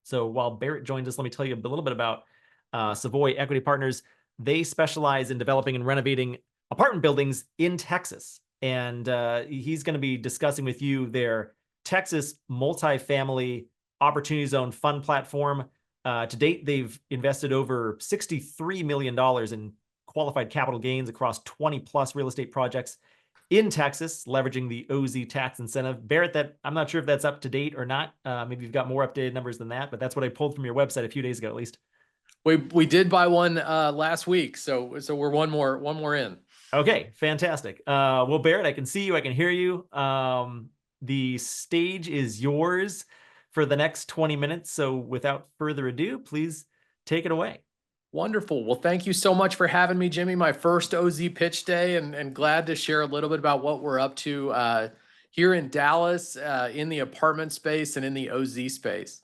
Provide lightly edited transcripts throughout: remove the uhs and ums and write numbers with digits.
So while Barrett joins us, let me tell you a little bit about Savoy Equity Partners. They specialize in developing and renovating apartment buildings in Texas. And he's going to be discussing with you their Texas multifamily opportunity zone fund platform. To date, they've invested over $63 million in qualified capital gains across 20 plus real estate projects in Texas, leveraging the OZ tax incentive. Barrett, that I'm not sure if that's up to date or not. Maybe you've got more updated numbers than that, but that's what I pulled from your website a few days ago, at least. We did buy one last week, so we're one more in. Okay, fantastic. Well, Barrett, I can see you, I can hear you. The stage is yours for the next 20 minutes. So without further ado, please take it away. Wonderful. Well, thank you so much for having me, Jimmy. My first OZ pitch day, and glad to share a little bit about what we're up to here in Dallas, in the apartment space and in the OZ space.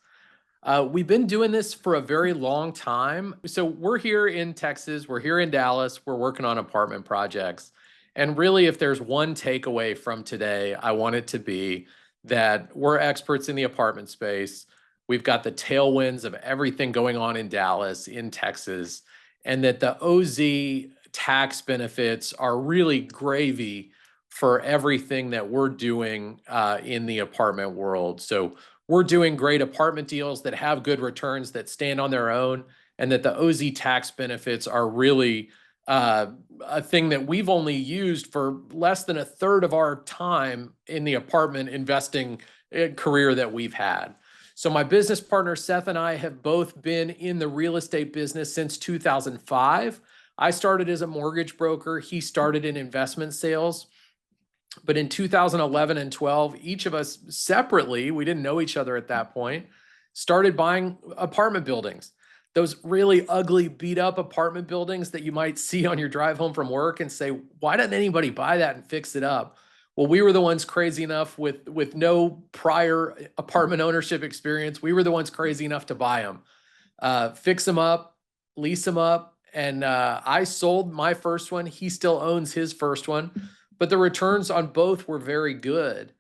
We've been doing this for a very long time. So we're here in Texas, we're here in Dallas, we're working on apartment projects. And really, if there's one takeaway from today, I want it to be that we're experts in the apartment space. We've got the tailwinds of everything going on in Dallas, in Texas, and that the OZ tax benefits are really gravy for everything that we're doing in the apartment world. So we're doing great apartment deals that have good returns, that stand on their own, and that the OZ tax benefits are really a thing that we've only used for less than a third of our time in the apartment investing career that we've had. So my business partner, Seth, and I have both been in the real estate business since 2005. I started as a mortgage broker. He started in investment sales. But in 2011 and 12, each of us separately, we didn't know each other at that point, started buying apartment buildings. Those really ugly, beat up apartment buildings that you might see on your drive home from work and say, why didn't anybody buy that and fix it up? Well, we were the ones crazy enough with no prior apartment ownership experience. We were the ones crazy enough to buy them, fix them up, lease them up. And I sold my first one. He still owns his first one. But the returns on both were very good,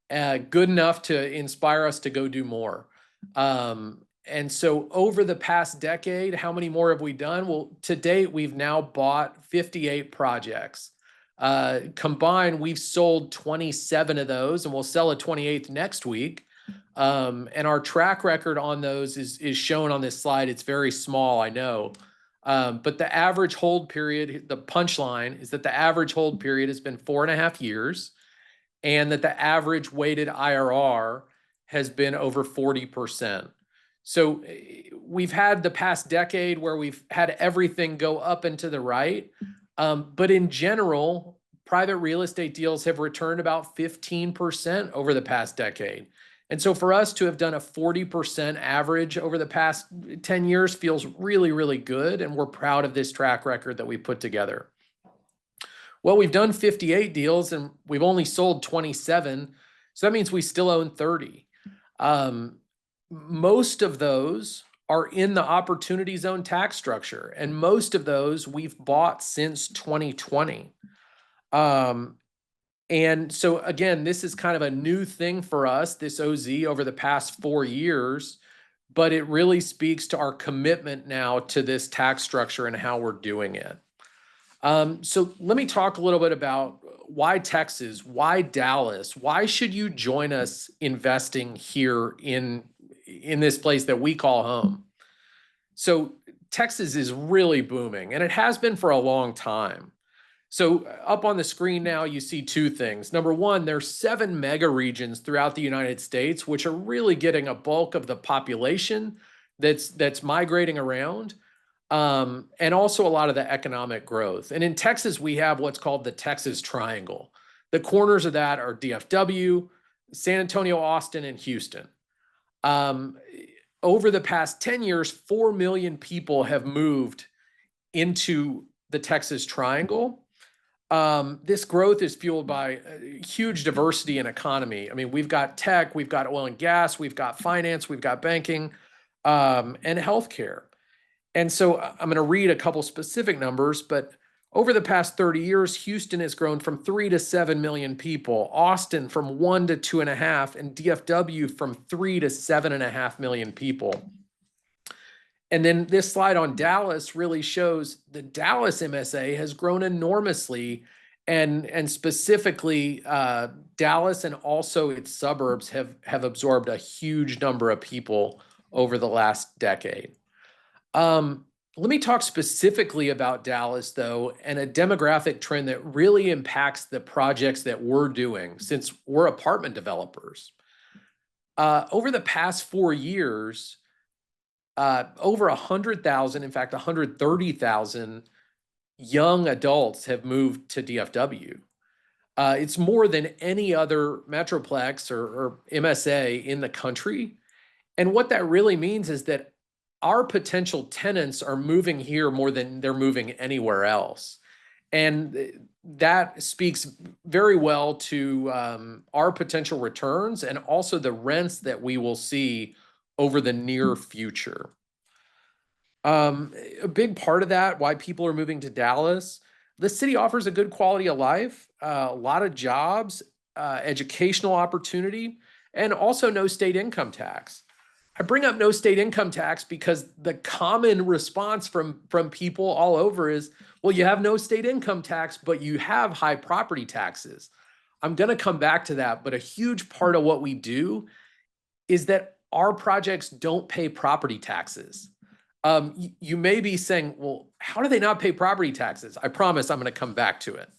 good enough to inspire us to go do more. And so over the past decade, how many more have we done? Well, to date, we've now bought 58 projects. Combined, we've sold 27 of those, and we'll sell a 28th next week. And our track record on those is shown on this slide. It's very small, I know. But the average hold period, the punchline is that the average hold period has been 4.5 years, and that the average weighted IRR has been over 40%. So we've had the past decade where we've had everything go up and to the right. But in general, private real estate deals have returned about 15% over the past decade. And so for us to have done a 40% average over the past 10 years feels really, really good. And we're proud of this track record that we put together. Well, we've done 58 deals and we've only sold 27. So that means we still own 30. Most of those are in the opportunity zone tax structure. And most of those we've bought since 2020. And so again, this is kind of a new thing for us, this OZ over the past 4 years, but it really speaks to our commitment now to this tax structure and how we're doing it. So let me talk a little bit about why Texas, why Dallas, why should you join us investing here in this place that we call home? So Texas is really booming, and it has been for a long time. So up on the screen now, you see two things. Number one, there's 7 mega regions throughout the United States, which are really getting a bulk of the population that's migrating around, and also a lot of the economic growth. And in Texas, we have what's called the Texas Triangle. The corners of that are DFW, San Antonio, Austin, and Houston. Over the past 10 years, 4 million people have moved into the Texas Triangle. This growth is fueled by huge diversity in economy. I mean, we've got tech, we've got oil and gas, we've got finance, we've got banking, and healthcare. And so I'm going to read a couple specific numbers, but over the past 30 years, Houston has grown from 3 to 7 million people, Austin from 1 to 2.5, and DFW from 3 to 7.5 million people. And then this slide on Dallas really shows the Dallas MSA has grown enormously, and specifically Dallas and also its suburbs have absorbed a huge number of people over the last decade. Let me talk specifically about Dallas, though, and a demographic trend that really impacts the projects that we're doing since we're apartment developers. Over the past 4 years, over 100,000, in fact, 130,000 young adults have moved to DFW. It's more than any other metroplex or MSA in the country. And what that really means is that our potential tenants are moving here more than they're moving anywhere else. And that speaks very well to our potential returns and also the rents that we will see over the near future. A big part of that, why people are moving to Dallas, the city offers a good quality of life, a lot of jobs, educational opportunity, and also no state income tax. I bring up no state income tax because the common response from people all over is, well, you have no state income tax, but you have high property taxes. I'm going to come back to that, but a huge part of what we do is that our projects don't pay property taxes. You may be saying, well, how do they not pay property taxes? I promise I'm going to come back to it.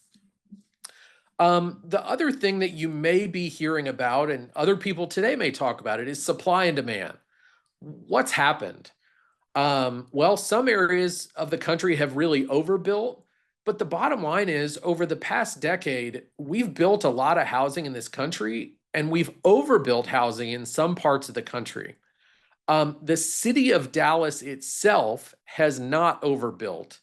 The other thing that you may be hearing about, and other people today may talk about it, is supply and demand. What's happened? Well, some areas of the country have really overbuilt, but the bottom line is over the past decade, we've built a lot of housing in this country, and we've overbuilt housing in some parts of the country. The city of Dallas itself has not overbuilt.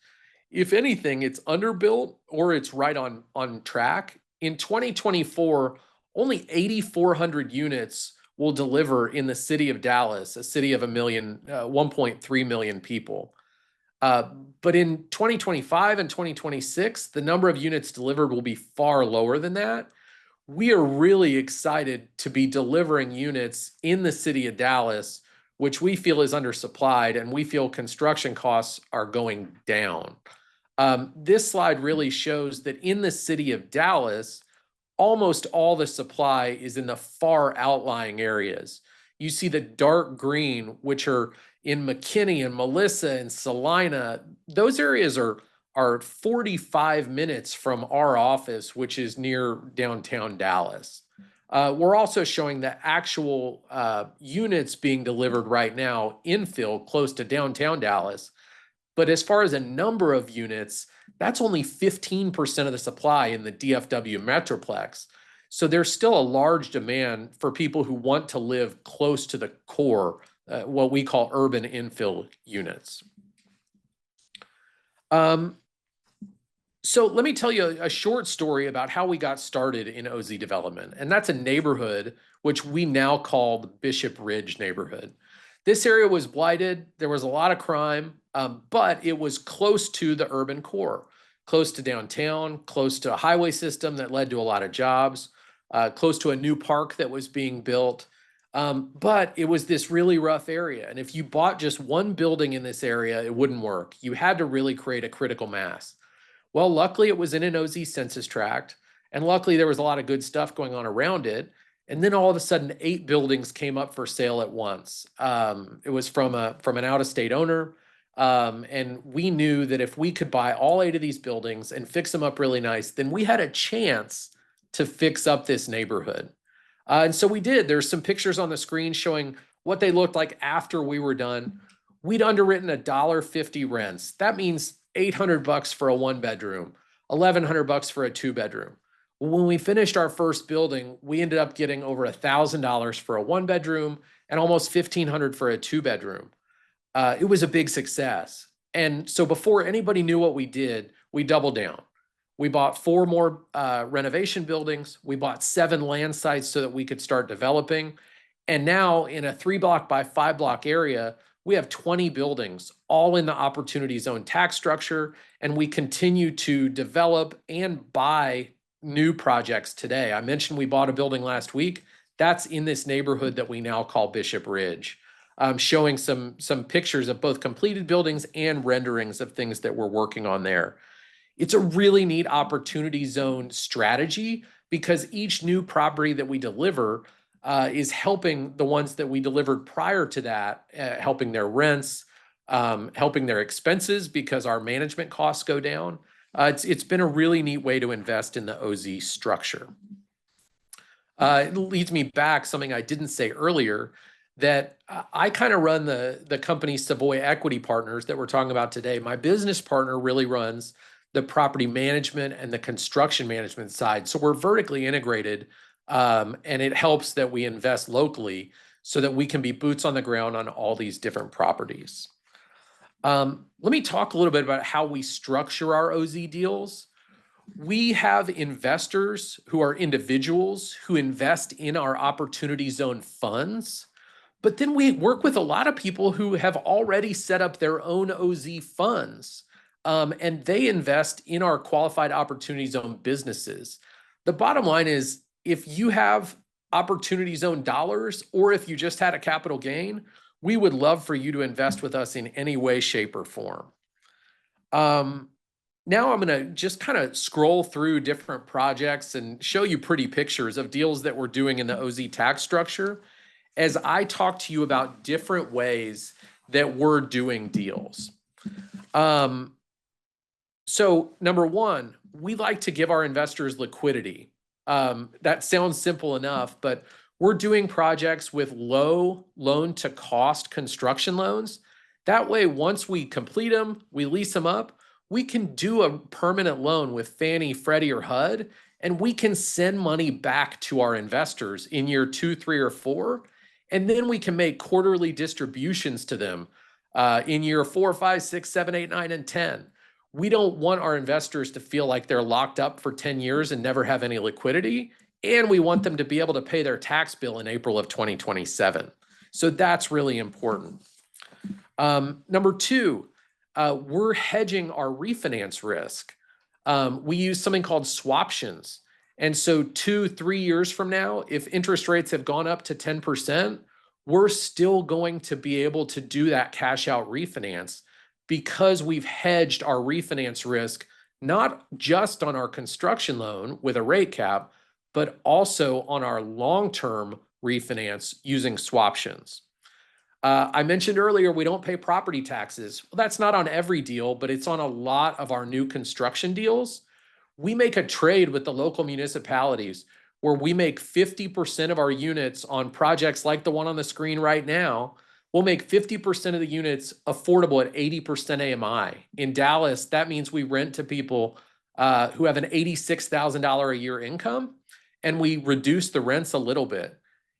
If anything, it's underbuilt or it's right on track. In 2024, only 8,400 units will deliver in the city of Dallas, a city of 1.3 million people. But in 2025 and 2026, the number of units delivered will be far lower than that. We are really excited to be delivering units in the city of Dallas, which we feel is undersupplied, and we feel construction costs are going down. This slide really shows that in the city of Dallas, almost all the supply is in the far outlying areas. You see the dark green, which are in McKinney and Melissa and Salina. Those areas are 45 minutes from our office, which is near downtown Dallas. We're also showing the actual units being delivered right now, infill, close to downtown Dallas. But as far as a number of units, that's only 15% of the supply in the DFW Metroplex. So there's still a large demand for people who want to live close to the core, what we call urban infill units. So let me tell you a short story about how we got started in OZ development. And that's a neighborhood which we now call the Bishop Ridge neighborhood. This area was blighted. There was a lot of crime, but it was close to the urban core, close to downtown, close to a highway system that led to a lot of jobs, close to a new park that was being built. But it was this really rough area. And if you bought just one building in this area, it wouldn't work. You had to really create a critical mass. Well, luckily it was in an OZ census tract, and luckily there was a lot of good stuff going on around it. And then all of a sudden, 8 buildings came up for sale at once. It was from an out-of-state owner, and we knew that if we could buy all 8 of these buildings and fix them up really nice, then we had a chance to fix up this neighborhood. And so we did. There's some pictures on the screen showing what they looked like after we were done. We'd underwritten $1.50 rents. That means $800 for a 1-bedroom, $1,100 for a 2-bedroom. When we finished our first building, we ended up getting over $1,000 for a 1-bedroom and almost $1,500 for a 2-bedroom. It was a big success. And so before anybody knew what we did, we doubled down. We bought 4 more renovation buildings. We bought 7 land sites so that we could start developing. And now in a 3-block by 5-block area, we have 20 buildings, all in the Opportunity Zone tax structure, and we continue to develop and buy new projects today. I mentioned we bought a building last week. That's in this neighborhood that we now call Bishop Ridge. showing some pictures of both completed buildings and renderings of things that we're working on there. It's a really neat opportunity zone strategy because each new property that we deliver is helping the ones that we delivered prior to that, helping their rents, helping their expenses because our management costs go down. It's been a really neat way to invest in the OZ structure. It leads me back, something I didn't say earlier, that I kind of run the company Savoy Equity Partners that we're talking about today. My business partner really runs the property management and the construction management side. So we're vertically integrated, and it helps that we invest locally so that we can be boots on the ground on all these different properties. Let me talk a little bit about how we structure our OZ deals. We have investors who are individuals who invest in our Opportunity Zone funds, but then we work with a lot of people who have already set up their own OZ funds, and they invest in our Qualified Opportunity Zone businesses. The bottom line is, if you have Opportunity Zone dollars, or if you just had a capital gain, we would love for you to invest with us in any way, shape, or form. Now I'm going to just kind of scroll through different projects and show you pretty pictures of deals that we're doing in the OZ tax structure as I talk to you about different ways that we're doing deals. So number one, we like to give our investors liquidity. That sounds simple enough, but we're doing projects with low loan to cost construction loans. That way, once we complete them, we lease them up, we can do a permanent loan with Fannie, Freddie, or HUD, and we can send money back to our investors in year 2, 3, or 4, and then we can make quarterly distributions to them in year 4, 5, 6, 7, 8, 9, and 10. We don't want our investors to feel like they're locked up for 10 years and never have any liquidity, and we want them to be able to pay their tax bill in April of 2027. So that's really important. Number two, we're hedging our refinance risk. We use something called swaptions. And so 2, 3 years from now, if interest rates have gone up to 10%, we're still going to be able to do that cash out refinance because we've hedged our refinance risk, not just on our construction loan with a rate cap, but also on our long-term refinance using swaptions. I mentioned earlier, we don't pay property taxes. Well, that's not on every deal, but it's on a lot of our new construction deals. We make a trade with the local municipalities where we make 50% of our units on projects like the one on the screen right now. We'll make 50% of the units affordable at 80% AMI. In Dallas, that means we rent to people who have an $86,000 a year income, and we reduce the rents a little bit.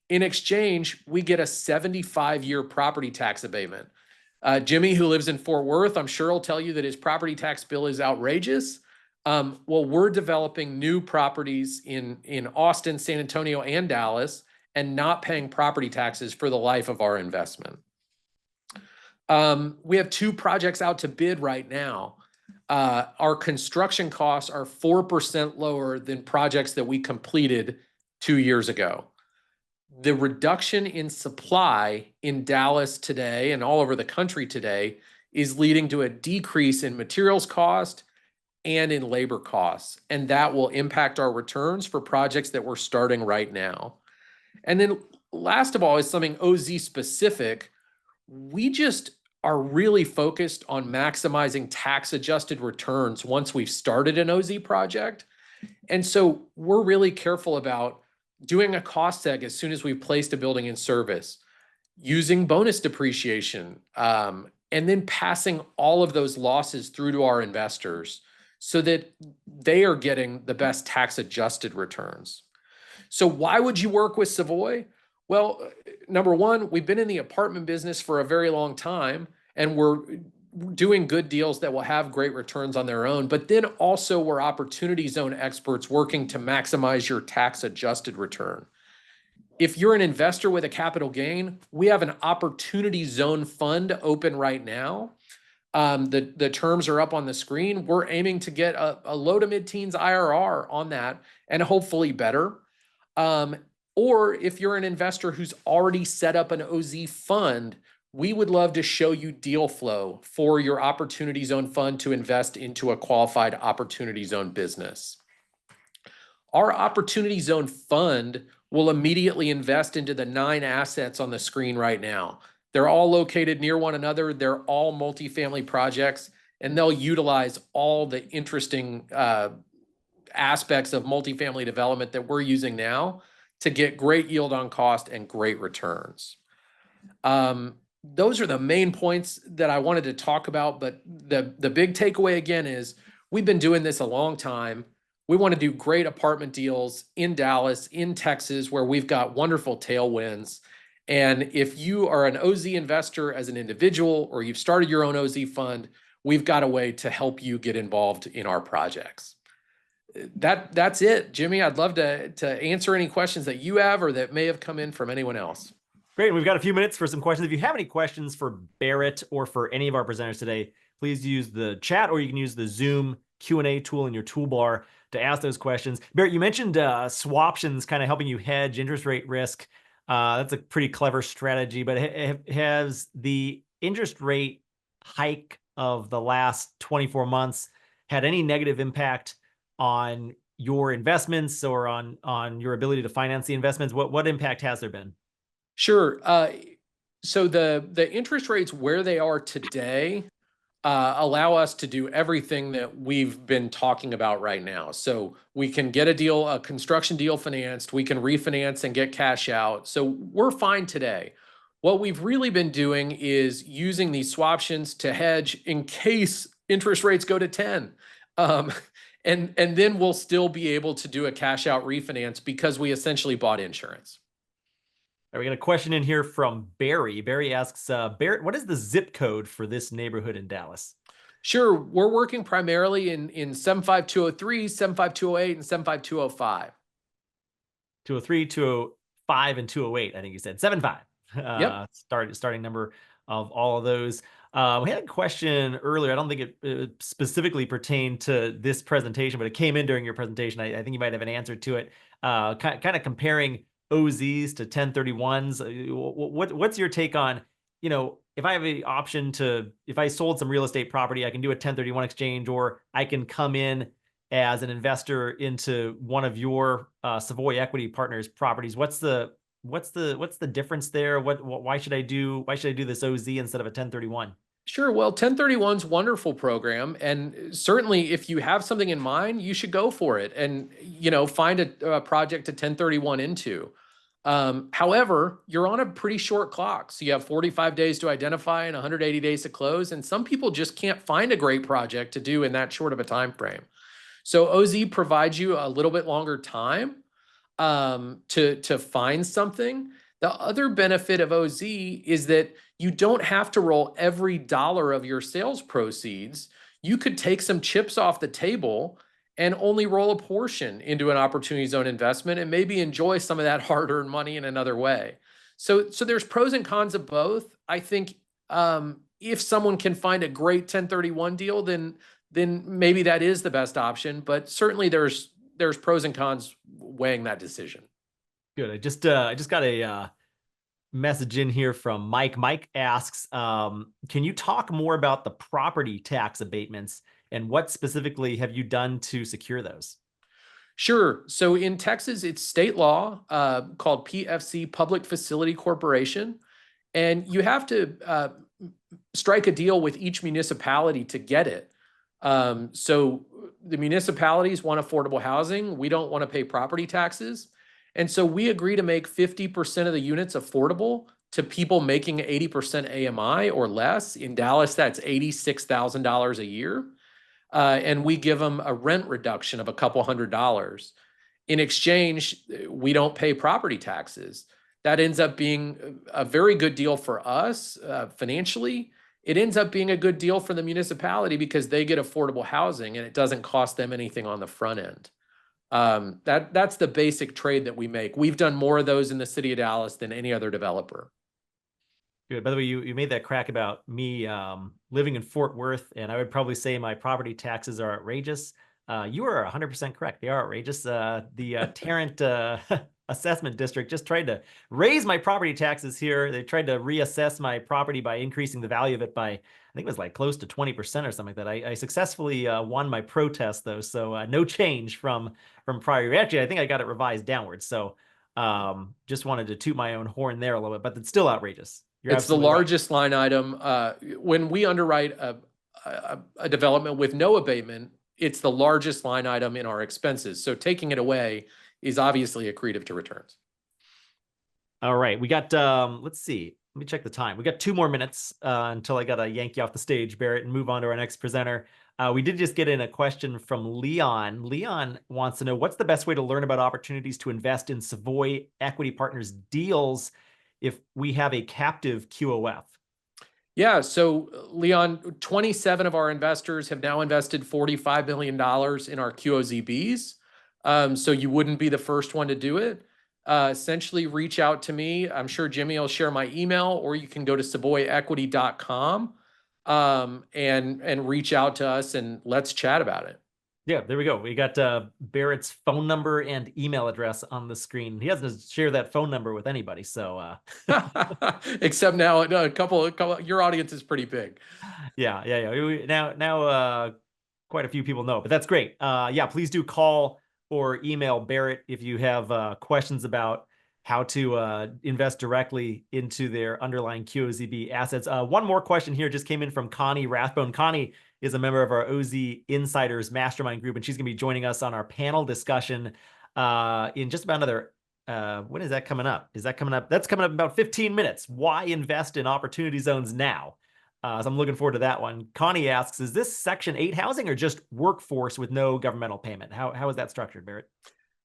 In exchange, we get a 75-year property tax abatement. Jimmy, who lives in Fort Worth, I'm sure will tell you that his property tax bill is outrageous. Well, we're developing new properties in Austin, San Antonio, and Dallas, and not paying property taxes for the life of our investment. We have 2 projects out to bid right now. Our construction costs are 4% lower than projects that we completed 2 years ago. The reduction in supply in Dallas today and all over the country today is leading to a decrease in materials cost and in labor costs, and that will impact our returns for projects that we're starting right now. And then last of all is something OZ specific. We just are really focused on maximizing tax adjusted returns once we've started an OZ project. And so we're really careful about doing a cost seg as soon as we've placed a building in service, using bonus depreciation, and then passing all of those losses through to our investors so that they are getting the best tax adjusted returns. So why would you work with Savoy? Well, number one, we've been in the apartment business for a very long time, and we're doing good deals that will have great returns on their own. But then also we're Opportunity Zone experts working to maximize your tax adjusted return. If you're an investor with a capital gain, we have an Opportunity Zone fund open right now. The terms are up on the screen. We're aiming to get a low to mid-teens IRR on that, and hopefully better. Or if you're an investor who's already set up an OZ fund, we would love to show you deal flow for your Opportunity Zone fund to invest into a qualified Opportunity Zone business. Our Opportunity Zone fund will immediately invest into the 9 assets on the screen right now. They're all located near one another. They're all multifamily projects, and they'll utilize all the interesting aspects of multifamily development that we're using now to get great yield on cost and great returns. Those are the main points that I wanted to talk about, but the big takeaway again is we've been doing this a long time. We want to do great apartment deals in Dallas, in Texas, where we've got wonderful tailwinds. And if you are an OZ investor as an individual, or you've started your own OZ fund, we've got a way to help you get involved in our projects. That's it, Jimmy. I'd love to answer any questions that you have or that may have come in from anyone else. Great. We've got a few minutes for some questions. If you have any questions for Barrett or for any of our presenters today, please use the chat, or you can use the Zoom Q&A tool in your toolbar to ask those questions. Barrett, you mentioned swaptions kind of helping you hedge interest rate risk. That's a pretty clever strategy, but has the interest rate hike of the last 24 months had any negative impact on your investments or on your ability to finance the investments? What impact has there been? Sure. So the interest rates where they are today allow us to do everything that we've been talking about right now. So we can get a construction deal financed, we can refinance and get cash out. So we're fine today. What we've really been doing is using these swaptions to hedge in case interest rates go to 10. And then we'll still be able to do a cash out refinance because we essentially bought insurance. We got a question in here from Barry. Barry asks, Barrett, what is the zip code for this neighborhood in Dallas? Sure. We're working primarily in 75203, 75208, and 75205. 203, 205, and 208, I think you said. 75. Yep. Starting number of all of those. We had a question earlier. I don't think it specifically pertained to this presentation, but it came in during your presentation. I think you might have an answer to it. Kind of comparing OZs to 1031s. What's your take on, if I have the option if I sold some real estate property, I can do a 1031 exchange, or I can come in as an investor into one of your Savoy Equity Partners properties. What's the difference there? Why should I do this OZ instead of a 1031? Sure. Well, 1031's wonderful program, and certainly if you have something in mind, you should go for it and find a project to 1031 into. However, you're on a pretty short clock. So you have 45 days to identify and 180 days to close. And some people just can't find a great project to do in that short of a time frame. So OZ provides you a little bit longer time to find something. The other benefit of OZ is that you don't have to roll every dollar of your sales proceeds. You could take some chips off the table and only roll a portion into an Opportunity Zone investment and maybe enjoy some of that hard-earned money in another way. So there's pros and cons of both. I think if someone can find a great 1031 deal, then maybe that is the best option. But certainly there's pros and cons weighing that decision. Good. I just got a message in here from Mike. Mike asks, can you talk more about the property tax abatements and what specifically have you done to secure those? Sure. So in Texas, it's state law called PFC, Public Facility Corporation. And you have to strike a deal with each municipality to get it. So the municipalities want affordable housing. We don't want to pay property taxes. And so we agree to make 50% of the units affordable to people making 80% AMI or less. In Dallas, that's $86,000 a year. And we give them a rent reduction of a couple $100. In exchange, we don't pay property taxes. That ends up being a very good deal for us financially. It ends up being a good deal for the municipality because they get affordable housing and it doesn't cost them anything on the front end. That's the basic trade that we make. We've done more of those in the city of Dallas than any other developer. Good. By the way, you made that crack about me living in Fort Worth, and I would probably say my property taxes are outrageous. You are 100% correct. They are outrageous. The Tarrant assessment district just tried to raise my property taxes here. They tried to reassess my property by increasing the value of it by, I think it was like close to 20% or something like that. I successfully won my protest though, so no change from prior year. Actually, I think I got it revised downwards. So just wanted to toot my own horn there a little bit, but it's still outrageous. You're It's the absolutely right. largest line item. When we underwrite a development with no abatement, it's the largest line item in our expenses. So taking it away is obviously accretive to returns. All right, we got, let's see. Let me check the time. We got 2 more minutes until I got to yank you off the stage, Barrett, and move on to our next presenter. We did just get in a question from Leon. Leon wants to know, what's the best way to learn about opportunities to invest in Savoy Equity Partners deals if we have a captive QOF? Yeah, so Leon, 27 of our investors have now invested $45 million in our QOZBs. So you wouldn't be the first one to do it. Essentially, reach out to me. I'm sure Jimmy will share my email, or you can go to savoyequity.com and reach out to us and let's chat about it. Yeah, there we go. We got Barrett's phone number and email address on the screen. He hasn't shared that phone number with anybody, so except now a couple, your audience is pretty big. yeah. Now quite a few people know, but that's great. Yeah, please do call or email Barrett if you have questions about how to invest directly into their underlying QOZB assets. One more question here just came in from Connie Rathbone. Connie is a member of our OZ Insiders Mastermind group, and she's going to be joining us on our panel discussion in just about another, when is that coming up? Is that coming up? That's coming up in about 15 minutes. Why invest in opportunity zones now? So I'm looking forward to that one. Connie asks, is this Section 8 housing or just workforce with no governmental payment? How is that structured, Barrett?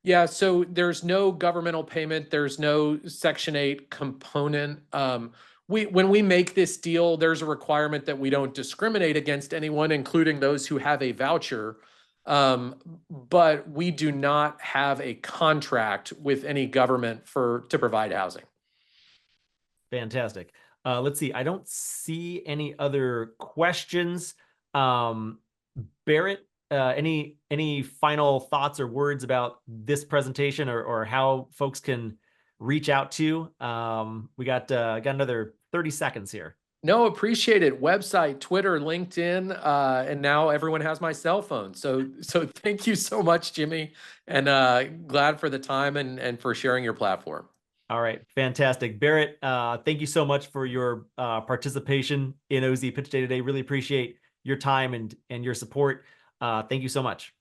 Yeah, so there's no governmental payment. There's no Section 8 component. When we make this deal, there's a requirement that we don't discriminate against anyone, including those who have a voucher. But we do not have a contract with any government to provide housing. Fantastic. Let's see. I don't see any other questions. Barrett, any final thoughts or words about this presentation or how folks can reach out to you? We got another 30 seconds here. No, appreciate it. Website, Twitter, LinkedIn, and now everyone has my cell phone. So thank you so much, Jimmy, and glad for the time and for sharing your platform. All right, fantastic. Barrett, thank you so much for your participation in OZ Pitch Day today. Really appreciate your time and your support. Thank you so much.